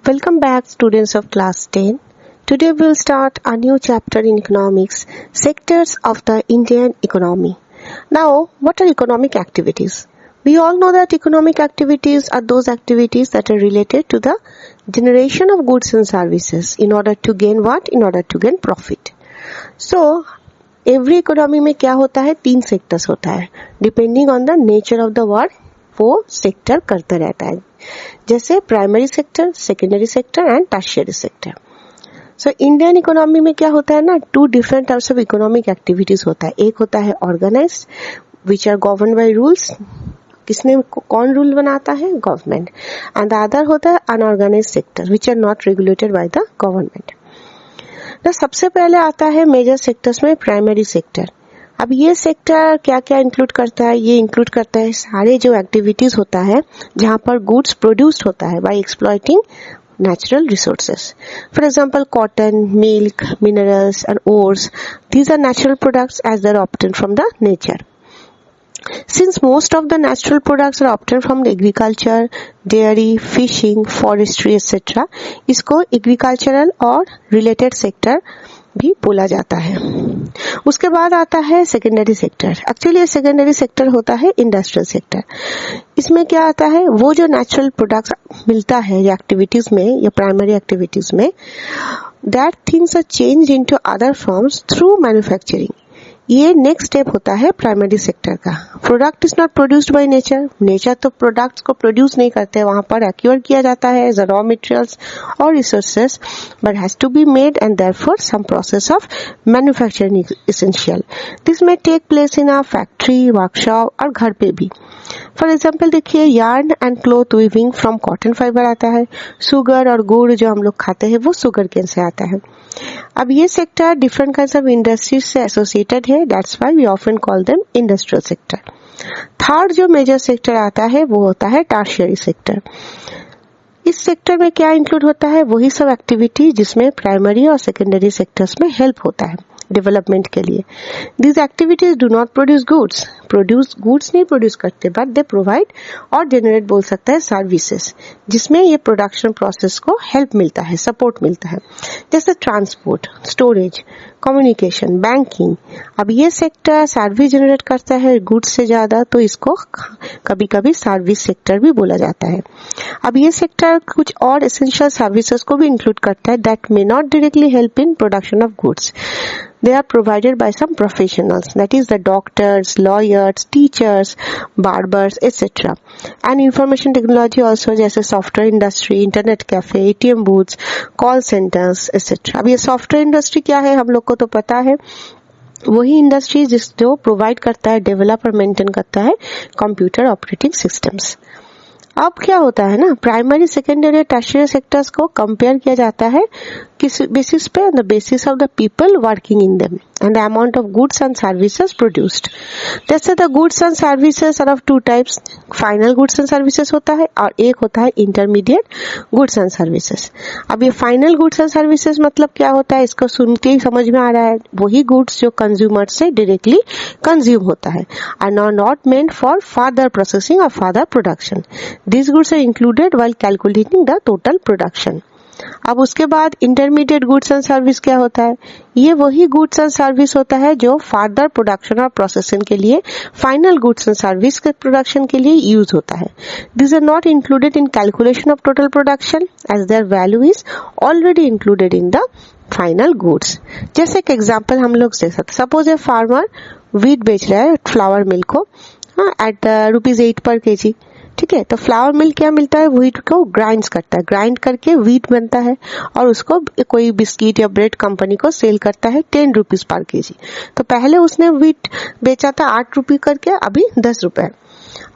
Welcome back, students of class 10. Today we will start a new chapter in economics, sectors of the Indian economy. Now, what are economic activities? We all know that economic activities are those activities that are related to the generation of goods and services in order to gain what? In order to gain profit. So, every economy में क्या होता है? 3 sectors होता है. Depending on the nature of the work, वो sector करता रहता है, जैसे primary sector, secondary sector and tertiary sector. So Indian economy में क्या होता है ना, 2 different types of economic activities होता है. एक होता है organised which are govern by rules. किसने कौन रूल बनाता है? गवर्नमेंट. एंड द अदर होता है unorganised sector which are not regulated by the government. तो सबसे पहले आता है मेजर सेक्टर्स में प्राइमरी सेक्टर. अब ये सेक्टर क्या क्या इंक्लूड करता है? ये इंक्लूड करता है सारे जो एक्टिविटीज होता है जहां पर गुड्स प्रोड्यूस्ड होता है by exploiting natural resources. For example, cotton, milk, minerals and ores. These are natural products as they are obtained from the nature. Since most of the natural products are obtained from the agriculture, dairy, fishing, forestry etc. इसको agricultural और related sector भी बोला जाता है. उसके बाद आता है सेकेंडरी सेक्टर. एक्चुअली ये सेकेंडरी सेक्टर होता है इंडस्ट्रियल सेक्टर. इसमें क्या आता है, वो जो नेचुरल प्रोडक्ट्स मिलता है या एक्टिविटीज में या प्राइमरी एक्टिविटीज में, that things are change into other forms through manufacturing. ये नेक्स्ट स्टेप होता है प्राइमरी सेक्टर का. Product is not produced by nature. Nature तो प्रोडक्ट्स को प्रोड्यूस नहीं करते, वहां पर एक्वायर किया जाता है एज रॉ मटेरियल्स और resources, but has to be made and therefore some process of manufacturing is essential. This may take place in a factory, workshop और घर पे भी. फॉर एग्जाम्पल देखिए, yarn and cloth weaving from cotton fibre आता है. Sugar और गुड़ जो हम लोग खाते हैं वो शुगर केन से आता है. अब ये sector different kinds of industries से एसोसिएटेड है. That's why we often call them industrial sector. Third जो मेजर सेक्टर आता है वो होता है टर्शियरी सेक्टर. इस सेक्टर में क्या इंक्लूड होता है? वही सब एक्टिविटी जिसमें प्राइमरी और सेकेंडरी सेक्टर्स में हेल्प होता है डेवलपमेंट के लिए. These activities do not produce goods नहीं प्रोड्यूस करते, बट दे प्रोवाइड और जनरेट बोल सकता है सर्विसेज, जिसमें ये प्रोडक्शन प्रोसेस को हेल्प मिलता है, सपोर्ट मिलता है, जैसे ट्रांसपोर्ट, स्टोरेज, कम्युनिकेशन, बैंकिंग. अब ये सेक्टर सर्विस जनरेट करता है गुड्स से ज्यादा, तो इसको कभी कभी सर्विस सेक्टर भी बोला जाता है. अब ये सेक्टर कुछ और एसेंशियल सर्विसेज को भी इंक्लूड करता है that may not directly help in production of goods. They are provided by some professionals, that is the doctors, lawyers, teachers, barbers, etc. And information technology also, जैसे software industry, internet cafe, ATM booths, call centres etc. अब ये software industry क्या है हम लोग को तो पता है, वही इंडस्ट्री जो प्रोवाइड करता है, डेवलप और मेंटेन करता है कंप्यूटर ऑपरेटिंग सिस्टम्स. अब क्या होता है ना, प्राइमरी, सेकेंडरी, टर्शियरी सेक्टर्स को कंपेयर किया जाता है किस बेसिस पे? On the basis of the people working in them and the amount of goods and services produced. जैसे the goods and services are of 2 types. Final goods and services होता है और एक होता है इंटरमीडिएट गुड्स एंड सर्विसेज. अब ये final goods and services मतलब क्या होता है, इसको सुनते ही समझ में आ रहा है, वही गुड्स जो कंज्यूमर से डायरेक्टली कंज्यूम होता है and are not meant for further processing और further production. These goods are included while calculating the total production. अब उसके बाद इंटरमीडिएट गुड्स एंड सर्विस क्या होता है? ये वही गुड्स एंड सर्विस होता है जो फर्दर प्रोडक्शन और प्रोसेसिंग के लिए, फाइनल गुड्स एंड सर्विस के प्रोडक्शन के लिए यूज होता है. This are not included in calculation of total production as their value is already included in the final goods. जैसे एक एग्जाम्पल हम लोग देख सकते. सपोज ए फार्मर व्हीट बेच रहा है फ्लावर मिल को एट ₹8 पर kg. ठीक है, तो फ्लावर मिल क्या मिलता है, व्हीट को ग्राइंड करता है, ग्राइंड करके व्हीट बनता है और उसको कोई बिस्किट या ब्रेड कंपनी को सेल करता है 10 रुपीज पर kg. तो पहले उसने व्हीट बेचा था 8 रुपये करके, अभी 10 रुपए.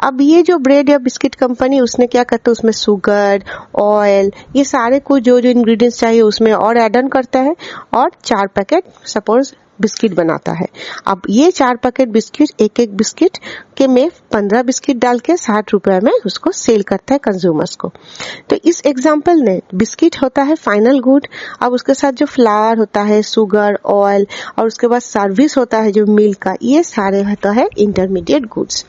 अब ये जो ब्रेड या बिस्किट कंपनी, उसने क्या करता है, उसमें शुगर, ऑयल, ये सारे कुछ जो जो इंग्रेडिएंट्स चाहिए उसमें और एड ऑन करता है और 4 पैकेट सपोज बिस्किट बनाता है. अब ये 4 पैकेट बिस्किट, एक बिस्किट के में 15 बिस्किट डाल के 60 रुपए में उसको सेल करता है कंज्यूमर्स को. तो इस एग्जाम्पल में बिस्किट होता है फाइनल गुड. अब उसके साथ जो फ्लावर होता है, शुगर, ऑयल और उसके बाद सर्विस होता है जो मिल्क का, ये सारे होता है इंटरमीडिएट गुड्स.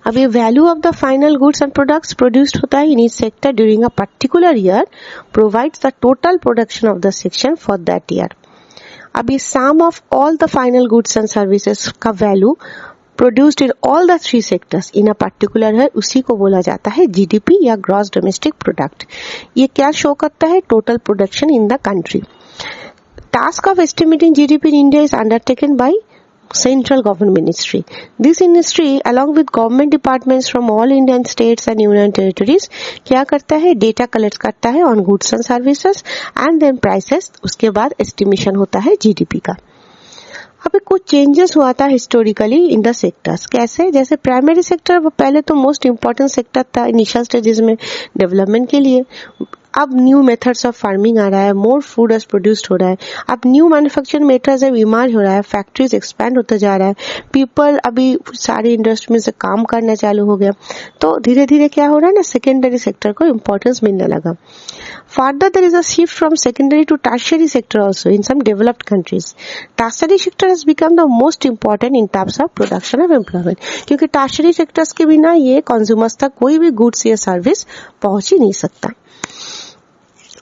अब ये value of the final goods and products produced होता है in each sector during a particular year provides the total production of the section for that year. अब ये sum of all the final goods and services का value produced in all the 3 sectors in a particular है, उसी को बोला जाता है GDP या ग्रॉस डोमेस्टिक प्रोडक्ट. ये क्या शो करता है? Total production in the country. Task of estimating GDP in India is undertaken by Central Government Ministry. This ministry, along with government departments from all Indian states and union territories, क्या करता है? Data collects करता है on goods and services and then prices. उसके बाद estimation होता है GDP का. अभी कुछ चेंजेस हुआ था हिस्टोरिकली इन द सेक्टर्स. कैसे? जैसे प्राइमरी सेक्टर पहले तो मोस्ट इम्पोर्टेंट सेक्टर था इनिशियल स्टेजेस में डेवलपमेंट के लिए. अब न्यू मेथड्स ऑफ फार्मिंग आ रहा है, मोर फूड एज प्रोड्यूस्ड हो रहा है. अब न्यू मैन्युफैक्चरिंग मेथड्स अब इमर्ज हो रहा है, फैक्ट्रीज एक्सपैंड होता जा रहा है, पीपल अभी सारी इंडस्ट्री में से काम करना चालू हो गया. तो धीरे धीरे क्या हो रहा है ना, सेकेंडरी सेक्टर को इम्पोर्टेंस मिलने लगा. Further there is a shift from secondary to tertiary sector also in some developed countries. Tertiary sector has become the most important in terms of production of employment, क्योंकि tertiary sectors के बिना ये consumers तक कोई भी goods या service पहुंच ही नहीं सकता.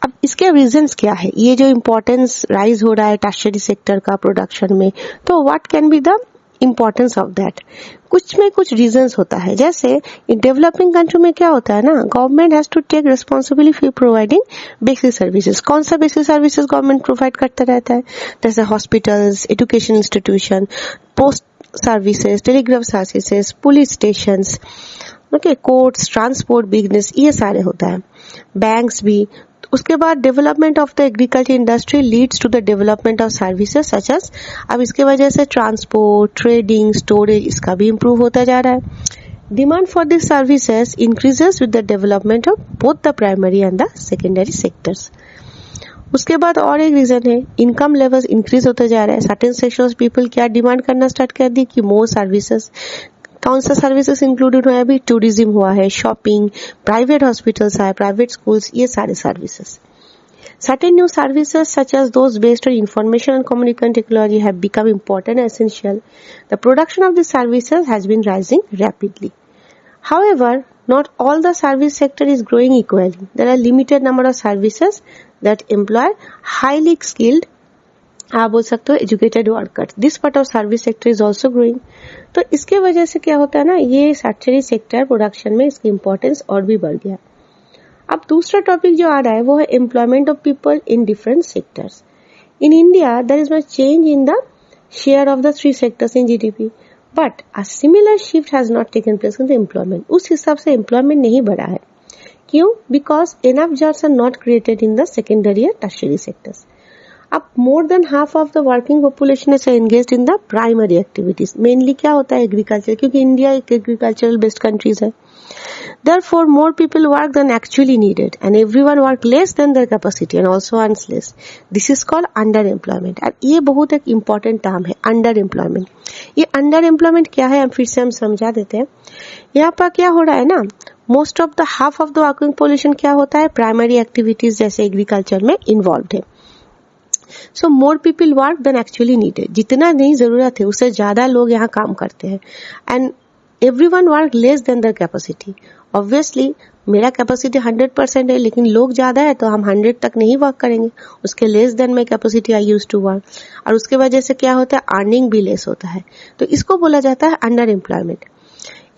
अब इसके रीजंस क्या है? ये जो इम्पोर्टेंस राइज हो रहा है टर्शियरी सेक्टर का प्रोडक्शन में, तो what can be the importance of that? कुछ में कुछ रीजंस होता है. जैसे इन डेवलपिंग कंट्री में क्या होता है ना, government has to take responsibility for providing basic services. कौन सा बेसिक सर्विसेज गवर्नमेंट प्रोवाइड करता रहता है? जैसे hospitals, education institution, post services, telegraph services, police station, okay, courts, transport, business, ये सारे होता है. बैंक्स भी. उसके बाद development of the agriculture industry leads to the development of services such as. अब इसके वजह से ट्रांसपोर्ट, ट्रेडिंग, स्टोरेज, इसका भी इम्प्रूव होता जा रहा है. Demand for this services increases with the development of both the primary and the secondary sectors. उसके बाद और एक रीजन है, इनकम लेवल्स इंक्रीज होता जा रहा है. सर्टेन सेक्शंस पीपल क्या डिमांड करना स्टार्ट कर दी कि मोर सर्विसेज. कौन सा सर्विसेज इंक्लूडेड हुआ है? अभी टूरिज्म हुआ है, शॉपिंग, प्राइवेट हॉस्पिटल्स है, प्राइवेट स्कूल्स, ये सारे services. Certain new services such as those based on information and communication technology have become important and essential. The production of these services has been rising rapidly. However, not all the service sector is growing equally. There are limited number of services that employ highly skilled, आप बोल सकते हो educated workers. This part of service sector is also growing. तो इसके वजह से क्या होता है ना, ये टर्शियरी सेक्टर प्रोडक्शन में इसकी इंपॉर्टेंस और भी बढ़ गया. अब दूसरा टॉपिक जो आ रहा है वो है employment of people in different sectors. In India there is much change in the share of the 3 sectors in GDP, but a similar shift has not taken place in the employment. उस हिसाब से employment नहीं बढ़ा है. क्यों? Because enough jobs are not created in the secondary या tertiary sectors. अब more than half of the working population is engaged in the primary activities. Mainly क्या होता है? एग्रीकल्चर, क्योंकि इंडिया एक एग्रीकल्चरल बेस्ड कंट्रीज है. Therefore, more people work than actually needed, and everyone work less than their capacity and also earns less. This is called underemployment. और ये बहुत एक important term है, underemployment. ये underemployment क्या है, हम फिर से समझा देते हैं. यहाँ पर क्या हो रहा है ना, most of the half of the working population क्या होता है? प्राइमरी एक्टिविटीज जैसे एग्रीकल्चर में इन्वॉल्व है. So more people work than actually needed. जितना नहीं जरूरत है उससे ज्यादा लोग यहाँ काम करते हैं. And everyone work less than their capacity. Obviously मेरा कैपेसिटी 100% है, लेकिन लोग ज्यादा है तो हम 100 तक नहीं वर्क करेंगे, उसके less than my capacity I use to work. और उसके वजह से क्या होता है? अर्निंग भी लेस होता है. तो इसको बोला जाता है अंडर एम्प्लॉयमेंट.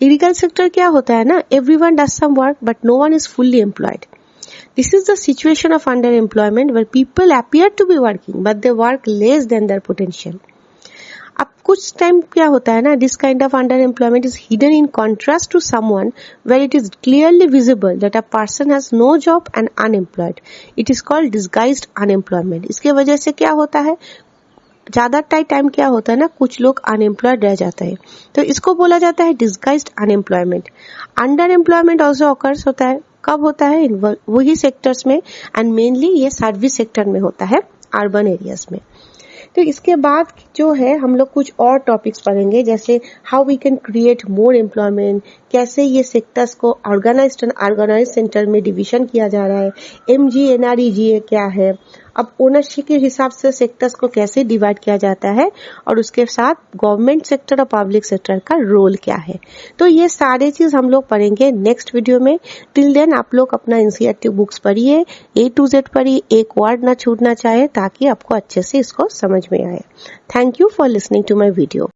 एग्रीकल्चर सेक्टर क्या होता है ना, everyone does some work but no one is fully employed. This is the situation of underemployment where people appear to be working but they work less than their potential. अब कुछ time क्या होता है ना, this kind of underemployment is hidden in contrast to someone where it is clearly visible that a person has no job and unemployed. It is called disguised unemployment. इसके वजह से क्या होता है, ज्यादा टाइम क्या होता है ना, कुछ लोग अनएम्प्लॉयड रह जाते हैं, तो इसको बोला जाता है disguised unemployment. Under employment also occurs होता है. कब होता है? वही सेक्टर्स में, एंड मेनली ये सर्विस सेक्टर में होता है, अर्बन एरियाज में. तो इसके बाद जो है हम लोग कुछ और टॉपिक्स पढ़ेंगे, जैसे how we can create more employment, कैसे ये सेक्टर्स को ऑर्गेनाइज्ड सेंटर में डिवीजन किया जा रहा है, MGNREGA क्या है, अब ओनरशिप के हिसाब से सेक्टर्स को कैसे डिवाइड किया जाता है और उसके साथ गवर्नमेंट सेक्टर और पब्लिक सेक्टर का रोल क्या है, तो ये सारे चीज हम लोग पढ़ेंगे नेक्स्ट वीडियो में। टिल देन आप लोग अपना एनसीईआरटी बुक्स पढ़िए, A to Z पढ़िए, एक वर्ड ना छूटना चाहे ताकि आपको अच्छे से इसको समझ में आए। Thank you for listening to my video.